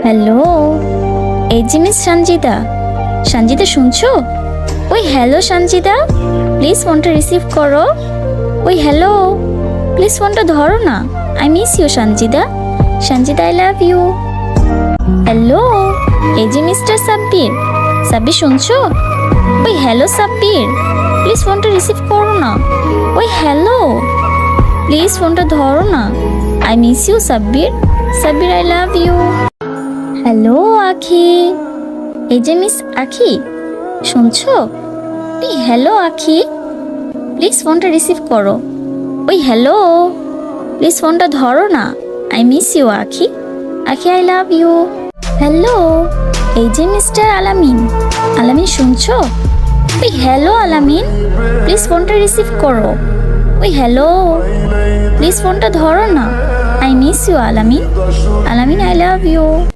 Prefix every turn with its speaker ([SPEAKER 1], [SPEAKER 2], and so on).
[SPEAKER 1] Hello, এই যে miss Sanjita. Sanjita শুনছো? ওই হ্যালো সঞ্জিতা, প্লিজ ফোনটা রিসিভ করো। ওই হ্যালো, প্লিজ ফোনটা ধরো না। I miss you Sanjita. Sanjita, I love you. Hello, এই যে মিস্টার সাব্বির। সাব্বির শুনছো? ওই হ্যালো সাব্বির, প্লিজ ফোনটা রিসিভ করো না। ওই হ্যালো, প্লিজ ফোনটা ধরো না। I miss you Sabbir. Sabbir, I love you. Hello Akhi, এই যে মিস আখি, শুনছো? ওই হ্যালো আখি, প্লিজ ফোনটা রিসিভ করো। ওই হ্যালো, প্লিজ ফোনটা ধরো না। আই মিস ইউ আখি। আখি, আই লাভ ইউ। হ্যালো, এই যে মিস্টার আলামিন। আলামিন শুনছো? ওই হ্যালো আলামিন, প্লিজ ফোনটা রিসিভ করো। ওই হ্যালো, প্লিজ ফোনটা ধরো না। আই মিস ইউ আলামিন। আলামিন, আই লাভ ইউ।